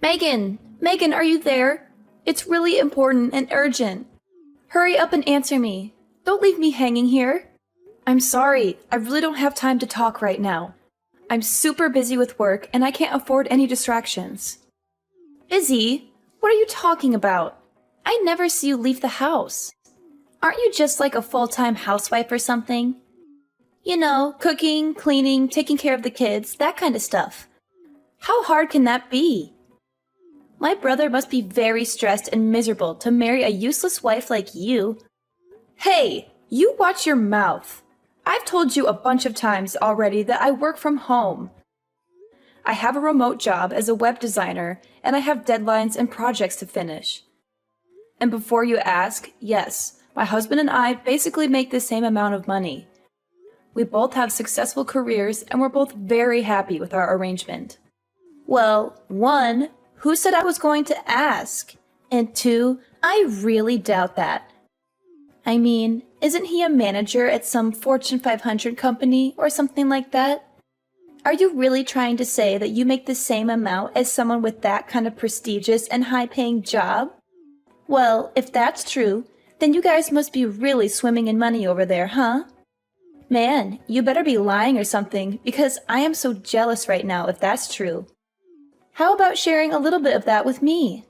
Megan! Megan, are you there? It's really important and urgent. Hurry up and answer me. Don't leave me hanging here. I'm sorry, I really don't have time to talk right now. I'm super busy with work and I can't afford any distractions. Busy? What are you talking about? I never see you leave the house. Aren't you just like a full-time housewife or something? You know, cooking, cleaning, taking care of the kids, that kind of stuff. How hard can that be? My brother must be very stressed and miserable to marry a useless wife like you. Hey, you watch your mouth. I've told you a bunch of times already that I work from home. I have a remote job as a web designer, and I have deadlines and projects to finish. And before you ask, yes, my husband and I basically make the same amount of money. We both have successful careers, and we're both very happy with our arrangement. Well, 1, who said I was going to ask? And 2, I really doubt that. I mean, isn't he a manager at some Fortune 500 company or something like that? Are you really trying to say that you make the same amount as someone with that kind of prestigious and high-paying job? Well, if that's true, then you guys must be really swimming in money over there, huh? Man, you better be lying or something, because I am so jealous right now if that's true. How about sharing a little bit of that with me?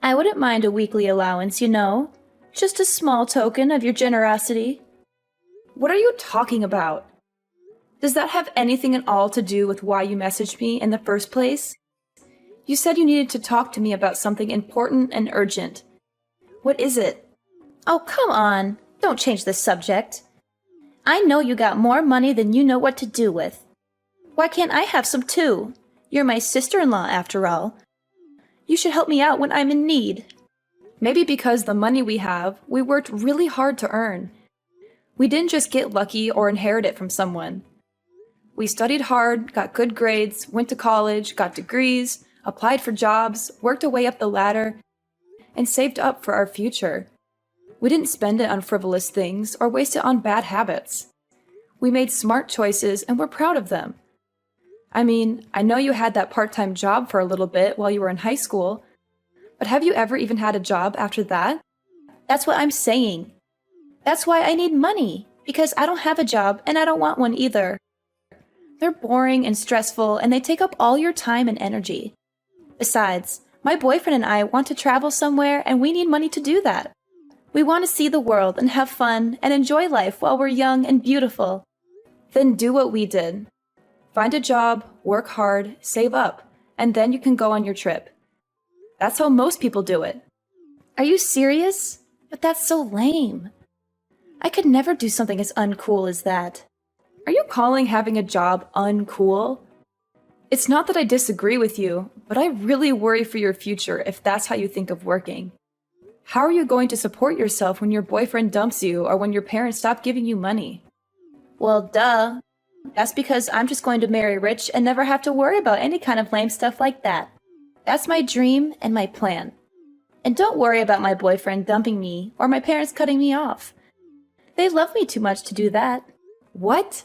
I wouldn't mind a weekly allowance, you know. Just a small token of your generosity. What are you talking about? Does that have anything at all to do with why you messaged me in the first place? You said you needed to talk to me about something important and urgent. What is it? Oh, come on. Don't change the subject. I know you got more money than you know what to do with. Why can't I have some too? You're my sister-in-law, after all. You should help me out when I'm in need. Maybe because the money we have, we worked really hard to earn. We didn't just get lucky or inherit it from someone. We studied hard, got good grades, went to college, got degrees, applied for jobs, worked our way up the ladder, and saved up for our future. We didn't spend it on frivolous things or waste it on bad habits. We made smart choices and we're proud of them. I mean, I know you had that part-time job for a little bit while you were in high school, but have you ever even had a job after that? That's what I'm saying. That's why I need money, because I don't have a job and I don't want one either. They're boring and stressful and they take up all your time and energy. Besides, my boyfriend and I want to travel somewhere and we need money to do that. We want to see the world and have fun and enjoy life while we're young and beautiful. Then do what we did. Find a job, work hard, save up, and then you can go on your trip. That's how most people do it. Are you serious? But that's so lame. I could never do something as uncool as that. Are you calling having a job uncool? It's not that I disagree with you, but I really worry for your future if that's how you think of working. How are you going to support yourself when your boyfriend dumps you or when your parents stop giving you money? Well, duh. That's because I'm just going to marry rich and never have to worry about any kind of lame stuff like that. That's my dream and my plan. And don't worry about my boyfriend dumping me or my parents cutting me off. They love me too much to do that. What?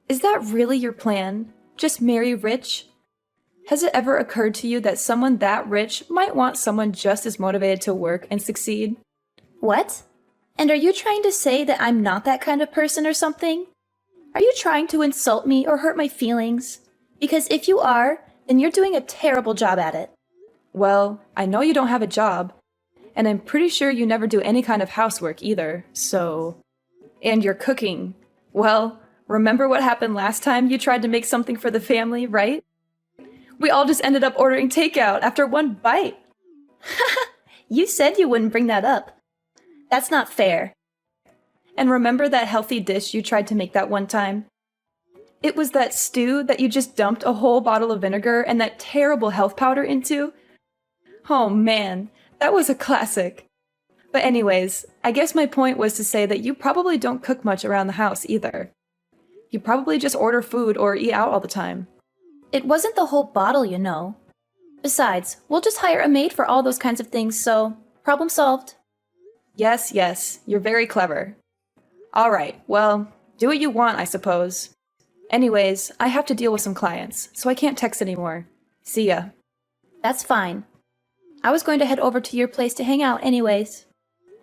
Is that really your plan? Just marry rich? Has it ever occurred to you that someone that rich might want someone just as motivated to work and succeed? What? And are you trying to say that I'm not that kind of person or something? Are you trying to insult me or hurt my feelings? Because if you are, then you're doing a terrible job at it. Well, I know you don't have a job, and I'm pretty sure you never do any kind of housework either, so... And you're cooking. Well, remember what happened last time you tried to make something for the family, right? We all just ended up ordering takeout after one bite. You said you wouldn't bring that up. That's not fair. And remember that healthy dish you tried to make that one time? It was that stew that you just dumped a whole bottle of vinegar and that terrible health powder into? Oh man, that was a classic. But anyways, I guess my point was to say that you probably don't cook much around the house either. You probably just order food or eat out all the time. It wasn't the whole bottle, you know. Besides, we'll just hire a maid for all those kinds of things, so problem solved. Yes, you're very clever. Alright, well, do what you want, I suppose. Anyways, I have to deal with some clients, so I can't text anymore. See ya. That's fine. I was going to head over to your place to hang out anyways.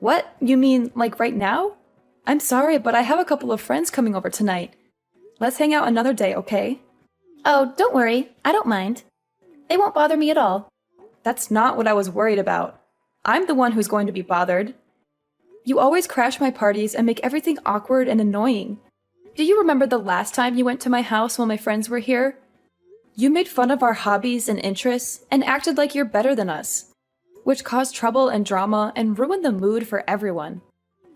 What? You mean, like right now? I'm sorry, but I have a couple of friends coming over tonight. Let's hang out another day, okay? Oh, don't worry. I don't mind. They won't bother me at all. That's not what I was worried about. I'm the one who's going to be bothered. You always crash my parties and make everything awkward and annoying. Do you remember the last time you went to my house while my friends were here? You made fun of our hobbies and interests and acted like you're better than us, which caused trouble and drama and ruined the mood for everyone.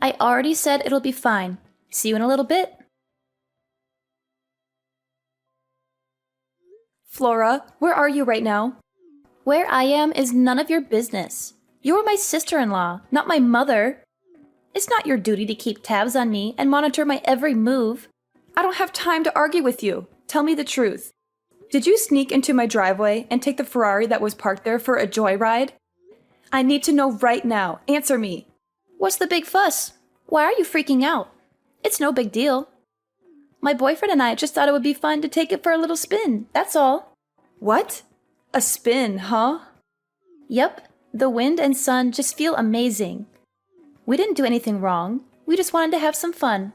I already said it'll be fine. See you in a little bit. Flora, where are you right now? Where I am is none of your business. You're my sister-in-law, not my mother. It's not your duty to keep tabs on me and monitor my every move. I don't have time to argue with you. Tell me the truth. Did you sneak into my driveway and take the Ferrari that was parked there for a joyride? I need to know right now. Answer me. What's the big fuss? Why are you freaking out? It's no big deal. My boyfriend and I just thought it would be fun to take it for a little spin, that's all. What? A spin, huh? Yep, the wind and sun just feel amazing. We didn't do anything wrong. We just wanted to have some fun.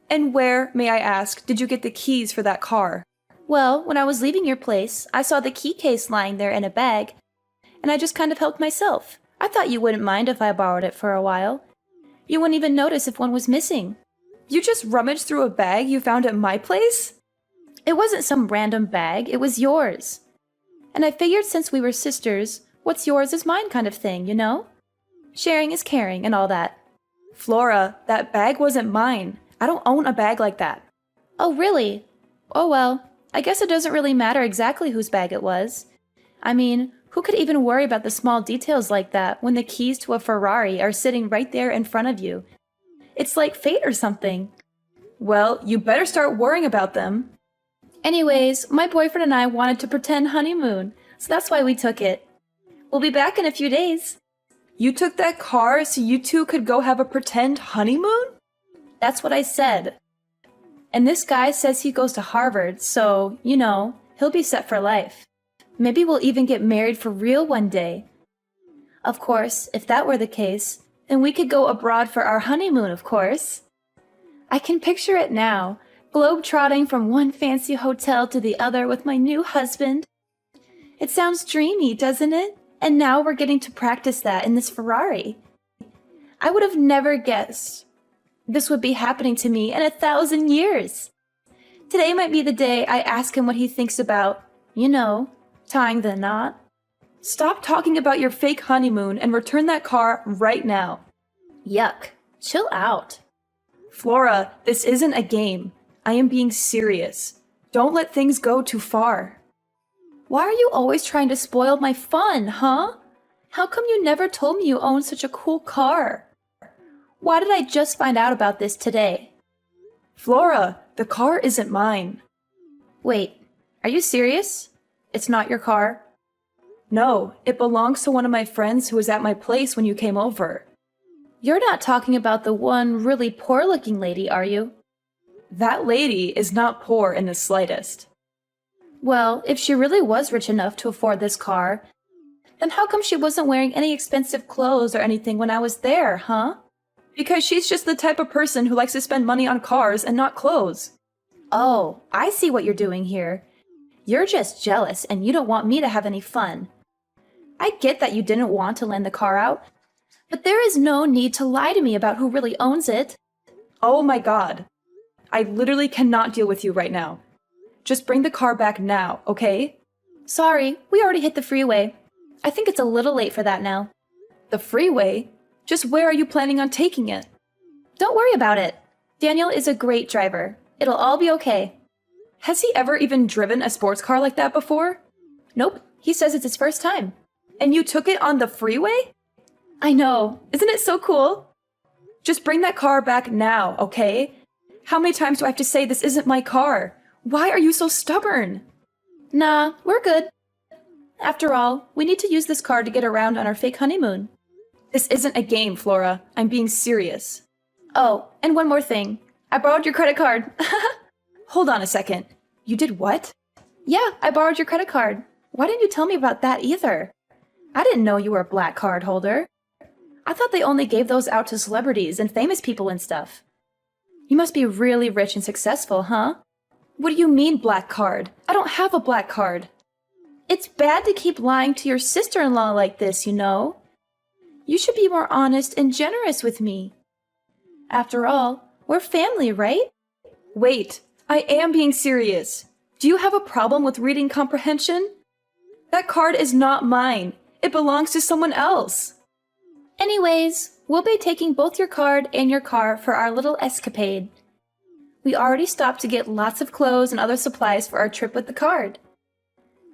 And where, may I ask, did you get the keys for that car? Well, when I was leaving your place, I saw the key case lying there in a bag, and I just kind of helped myself. I thought you wouldn't mind if I borrowed it for a while. You wouldn't even notice if one was missing. You just rummaged through a bag you found at my place? It wasn't some random bag, it was yours. And I figured since we were sisters, what's yours is mine kind of thing, you know? Sharing is caring and all that. Flora, that bag wasn't mine. I don't own a bag like that. Oh, really? Oh well, I guess it doesn't really matter exactly whose bag it was. I mean, who could even worry about the small details like that when the keys to a Ferrari are sitting right there in front of you? It's like fate or something. Well, you better start worrying about them. Anyways, my boyfriend and I wanted to pretend honeymoon, so that's why we took it. We'll be back in a few days. You took that car so you two could go have a pretend honeymoon? That's what I said. And this guy says he goes to Harvard, so, you know, he'll be set for life. Maybe we'll even get married for real one day. Of course, if that were the case, then we could go abroad for our honeymoon, of course. I can picture it now, globe-trotting from one fancy hotel to the other with my new husband. It sounds dreamy, doesn't it? And now we're getting to practice that in this Ferrari. I would have never guessed this would be happening to me in 1,000 years. Today might be the day I ask him what he thinks about, you know, tying the knot. Stop talking about your fake honeymoon and return that car right now. Yuck. Chill out. Flora, this isn't a game. I am being serious. Don't let things go too far. Why are you always trying to spoil my fun, huh? How come you never told me you owned such a cool car? Why did I just find out about this today? Flora, the car isn't mine. Wait, are you serious? It's not your car? No, it belongs to one of my friends who was at my place when you came over. You're not talking about the one really poor-looking lady, are you? That lady is not poor in the slightest. Well, if she really was rich enough to afford this car, then how come she wasn't wearing any expensive clothes or anything when I was there, huh? Because she's just the type of person who likes to spend money on cars and not clothes. Oh, I see what you're doing here. You're just jealous and you don't want me to have any fun. I get that you didn't want to lend the car out, but there is no need to lie to me about who really owns it. Oh my god. I literally cannot deal with you right now. Just bring the car back now, okay? Sorry, we already hit the freeway. I think it's a little late for that now. The freeway? Just where are you planning on taking it? Don't worry about it. Daniel is a great driver. It'll all be okay. Has he ever even driven a sports car like that before? Nope, he says it's his first time. And you took it on the freeway? I know. Isn't it so cool? Just bring that car back now, okay? How many times do I have to say this isn't my car? Why are you so stubborn? Nah, we're good. After all, we need to use this car to get around on our fake honeymoon. This isn't a game, Flora. I'm being serious. Oh, and one more thing. I borrowed your credit card. Hold on a second. You did what? Yeah, I borrowed your credit card. Why didn't you tell me about that either? I didn't know you were a black card holder. I thought they only gave those out to celebrities and famous people and stuff. You must be really rich and successful, huh? What do you mean, black card? I don't have a black card. It's bad to keep lying to your sister-in-law like this, you know. You should be more honest and generous with me. After all, we're family, right? Wait, I am being serious. Do you have a problem with reading comprehension? That card is not mine. It belongs to someone else. Anyways, we'll be taking both your card and your car for our little escapade. We already stopped to get lots of clothes and other supplies for our trip with the card.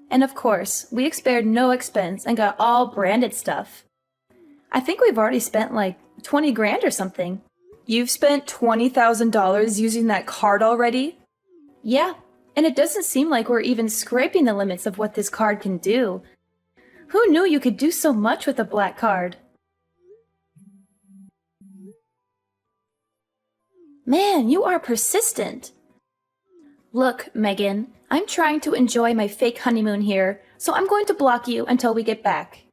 And of course, we spared no expense and got all branded stuff. I think we've already spent like 20 grand or something. You've spent $20,000 using that card already? Yeah, and it doesn't seem like we're even scraping the limits of what this card can do. Who knew you could do so much with a black card? Man, you are persistent. Look, Megan, I'm trying to enjoy my fake honeymoon here, so I'm going to block you until we get back.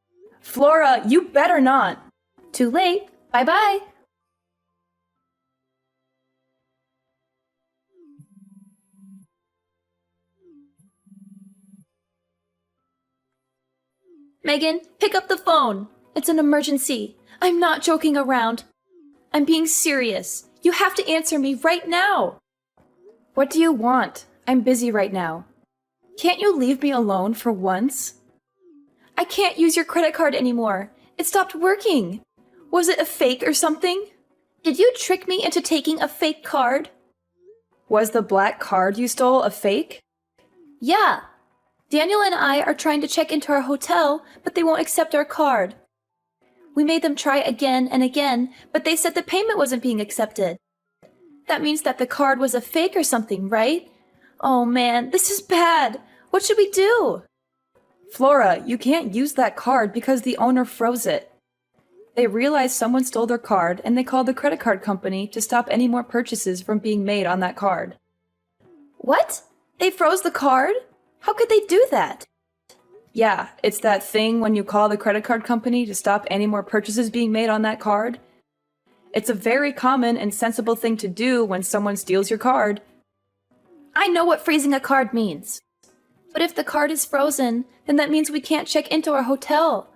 Flora, you better not. Too late. Bye-bye. Megan, pick up the phone. It's an emergency. I'm not joking around. I'm being serious. You have to answer me right now. What do you want? I'm busy right now. Can't you leave me alone for once? I can't use your credit card anymore. It stopped working. Was it a fake or something? Did you trick me into taking a fake card? Was the black card you stole a fake? Yeah. Daniel and I are trying to check into our hotel, but they won't accept our card. We made them try again and again, but they said the payment wasn't being accepted. That means that the card was a fake or something, right? Oh man, this is bad. What should we do? Flora, you can't use that card because the owner froze it. They realized someone stole their card and they called the credit card company to stop any more purchases from being made on that card. What? They froze the card? How could they do that? Yeah, it's that thing when you call the credit card company to stop any more purchases being made on that card. It's a very common and sensible thing to do when someone steals your card. I know what freezing a card means. But if the card is frozen, then that means we can't check into our hotel.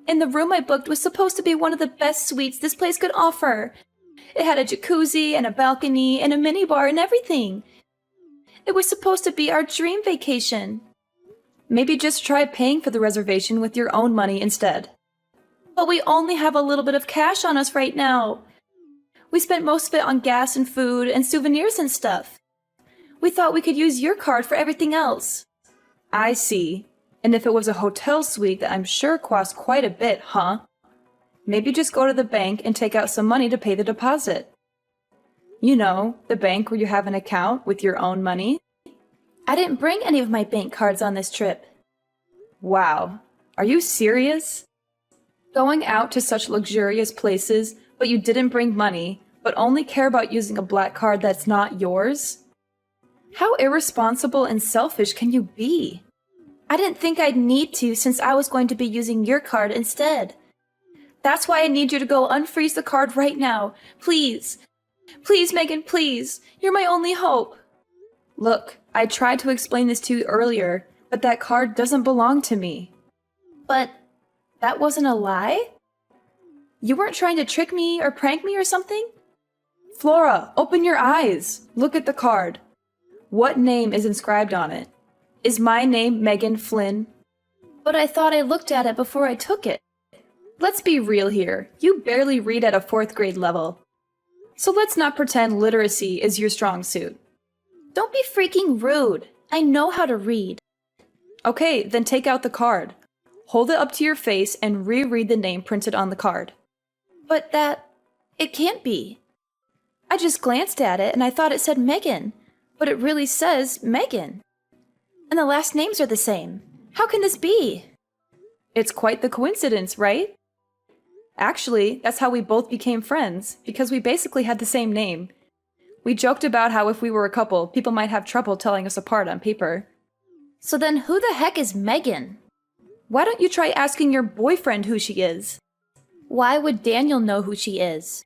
And the room I booked was supposed to be one of the best suites this place could offer. It had a jacuzzi and a balcony and a minibar and everything. It was supposed to be our dream vacation. Maybe just try paying for the reservation with your own money instead. But we only have a little bit of cash on us right now. We spent most of it on gas and food and souvenirs and stuff. We thought we could use your card for everything else. I see. And if it was a hotel suite that I'm sure cost quite a bit, huh? Maybe just go to the bank and take out some money to pay the deposit. You know, the bank where you have an account with your own money. I didn't bring any of my bank cards on this trip. Wow. Are you serious? Going out to such luxurious places, but you didn't bring money, but only care about using a black card that's not yours? How irresponsible and selfish can you be? I didn't think I'd need to since I was going to be using your card instead. That's why I need you to go unfreeze the card right now. Please. Please, Megan, please. You're my only hope. Look, I tried to explain this to you earlier, but that card doesn't belong to me. But that wasn't a lie? You weren't trying to trick me or prank me or something? Flora, open your eyes. Look at the card. What name is inscribed on it? Is my name Megan Flynn? But I thought I looked at it before I took it. Let's be real here. You barely read at a 4th grade level. So let's not pretend literacy is your strong suit. Don't be freaking rude. I know how to read. Okay, then take out the card. Hold it up to your face and reread the name printed on the card. But it can't be. I just glanced at it and I thought it said Megan, but it really says Megan. And the last names are the same. How can this be? It's quite the coincidence, right? Actually, that's how we both became friends, because we basically had the same name. We joked about how if we were a couple, people might have trouble telling us apart on paper. So then who the heck is Megan? Why don't you try asking your boyfriend who she is? Why would Daniel know who she is?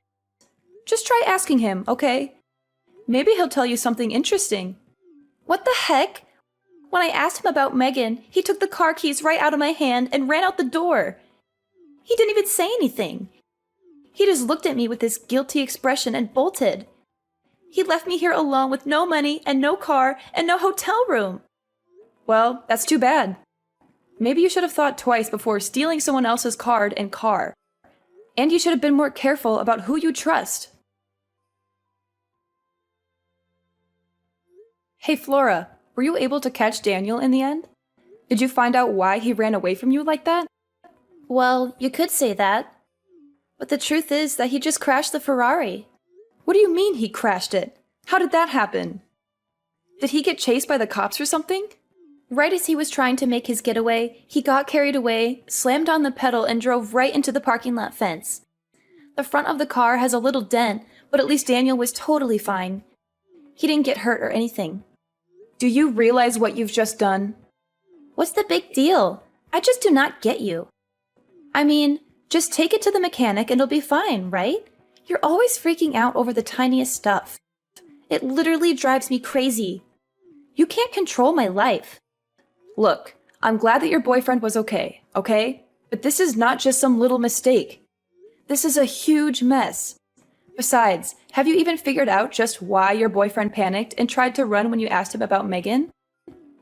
Just try asking him, okay? Maybe he'll tell you something interesting. What the heck? When I asked him about Megan, he took the car keys right out of my hand and ran out the door. He didn't even say anything. He just looked at me with this guilty expression and bolted. He left me here alone with no money and no car and no hotel room. Well, that's too bad. Maybe you should have thought twice before stealing someone else's card and car. And you should have been more careful about who you trust. Hey Flora, were you able to catch Daniel in the end? Did you find out why he ran away from you like that? Well, you could say that. But the truth is that he just crashed the Ferrari. What do you mean he crashed it? How did that happen? Did he get chased by the cops or something? Right as he was trying to make his getaway, he got carried away, slammed on the pedal, and drove right into the parking lot fence. The front of the car has a little dent, but at least Daniel was totally fine. He didn't get hurt or anything. Do you realize what you've just done? What's the big deal? I just do not get you. I mean, just take it to the mechanic and it'll be fine, right? You're always freaking out over the tiniest stuff. It literally drives me crazy. You can't control my life. Look, I'm glad that your boyfriend was okay? But this is not just some little mistake. This is a huge mess. Besides, have you even figured out just why your boyfriend panicked and tried to run when you asked him about Megan?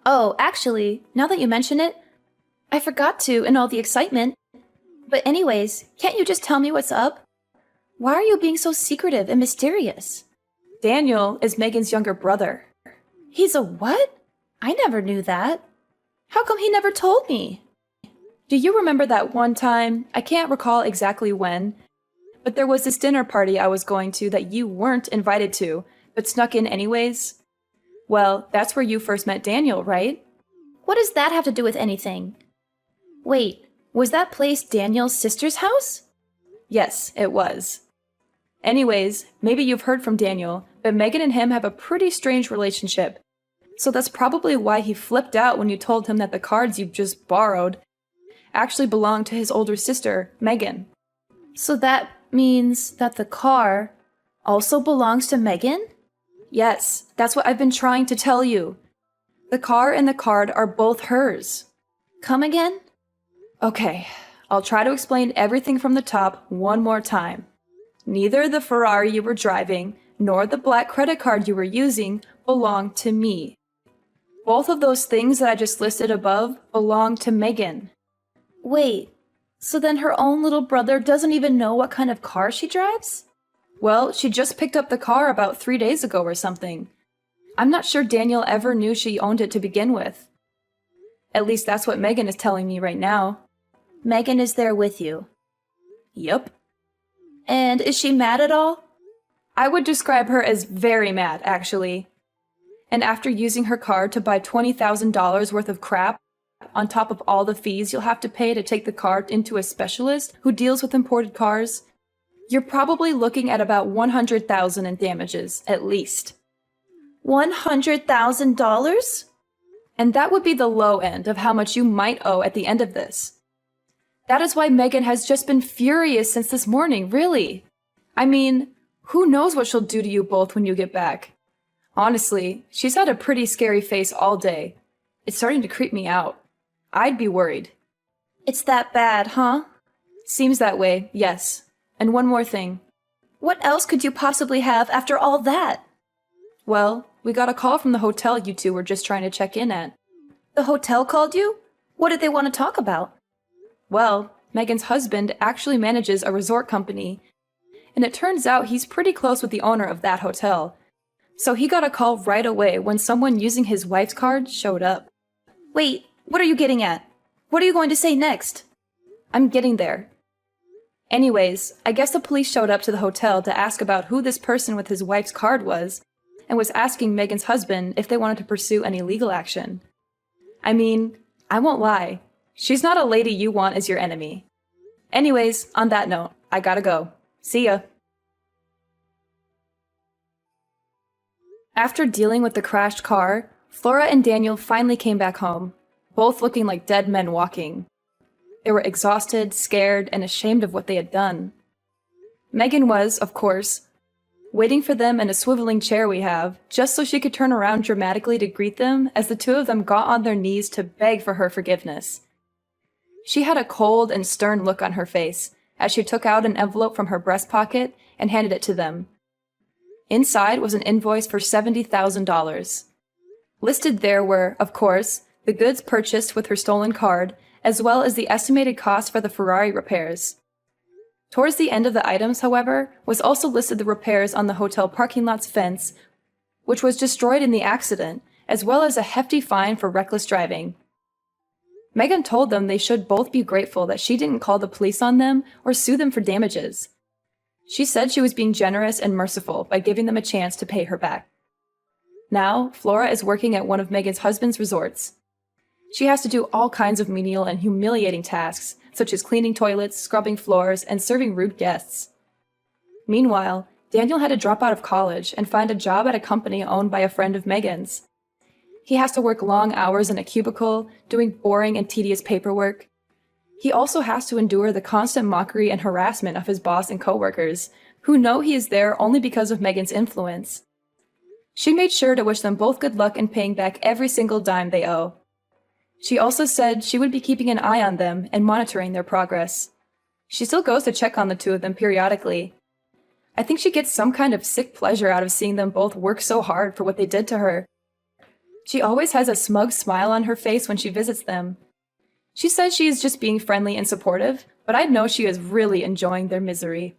Oh, actually, now that you mention it, I forgot to in all the excitement. But anyways, can't you just tell me what's up? Why are you being so secretive and mysterious? Daniel is Megan's younger brother. He's a what? I never knew that. How come he never told me? Do you remember that one time, I can't recall exactly when, but there was this dinner party I was going to that you weren't invited to, but snuck in anyways? Well, that's where you first met Daniel, right? What does that have to do with anything? Wait, was that place Daniel's sister's house? Yes, it was. Anyways, maybe you've heard from Daniel, but Megan and him have a pretty strange relationship. So that's probably why he flipped out when you told him that the cards you just borrowed actually belonged to his older sister, Megan. So that means that the car also belongs to Megan? Yes, that's what I've been trying to tell you. The car and the card are both hers. Come again? Okay, I'll try to explain everything from the top one more time. Neither the Ferrari you were driving nor the black credit card you were using belong to me. Both of those things that I just listed above belong to Megan. Wait, so then her own little brother doesn't even know what kind of car she drives? Well, she just picked up the car about 3 days ago or something. I'm not sure Daniel ever knew she owned it to begin with. At least that's what Megan is telling me right now. Megan is there with you? Yup. And is she mad at all? I would describe her as very mad, actually. And after using her card to buy $20,000 worth of crap, on top of all the fees you'll have to pay to take the car into a specialist who deals with imported cars, you're probably looking at about $100,000 in damages, at least. $100,000? And that would be the low end of how much you might owe at the end of this. That is why Megan has just been furious since this morning, really. I mean, who knows what she'll do to you both when you get back. Honestly, she's had a pretty scary face all day. It's starting to creep me out. I'd be worried. It's that bad, huh? Seems that way, yes. And one more thing. What else could you possibly have after all that? Well, we got a call from the hotel you two were just trying to check in at. The hotel called you? What did they want to talk about? Well, Megan's husband actually manages a resort company, and it turns out he's pretty close with the owner of that hotel. So he got a call right away when someone using his wife's card showed up. Wait, what are you getting at? What are you going to say next? I'm getting there. Anyways, I guess the police showed up to the hotel to ask about who this person with his wife's card was, and was asking Megan's husband if they wanted to pursue any legal action. I mean, I won't lie. She's not a lady you want as your enemy. Anyways, on that note, I gotta go. See ya. After dealing with the crashed car, Flora and Daniel finally came back home, both looking like dead men walking. They were exhausted, scared, and ashamed of what they had done. Megan was, of course, waiting for them in a swiveling chair we have, just so she could turn around dramatically to greet them as the two of them got on their knees to beg for her forgiveness. She had a cold and stern look on her face as she took out an envelope from her breast pocket and handed it to them. Inside was an invoice for $70,000. Listed there were, of course, the goods purchased with her stolen card, as well as the estimated cost for the Ferrari repairs. Towards the end of the items, however, was also listed the repairs on the hotel parking lot's fence, which was destroyed in the accident, as well as a hefty fine for reckless driving. Megan told them they should both be grateful that she didn't call the police on them or sue them for damages. She said she was being generous and merciful by giving them a chance to pay her back. Now, Flora is working at one of Megan's husband's resorts. She has to do all kinds of menial and humiliating tasks, such as cleaning toilets, scrubbing floors, and serving rude guests. Meanwhile, Daniel had to drop out of college and find a job at a company owned by a friend of Megan's. He has to work long hours in a cubicle, doing boring and tedious paperwork. He also has to endure the constant mockery and harassment of his boss and coworkers, who know he is there only because of Megan's influence. She made sure to wish them both good luck in paying back every single dime they owe. She also said she would be keeping an eye on them and monitoring their progress. She still goes to check on the two of them periodically. I think she gets some kind of sick pleasure out of seeing them both work so hard for what they did to her. She always has a smug smile on her face when she visits them. She says she is just being friendly and supportive, but I know she is really enjoying their misery.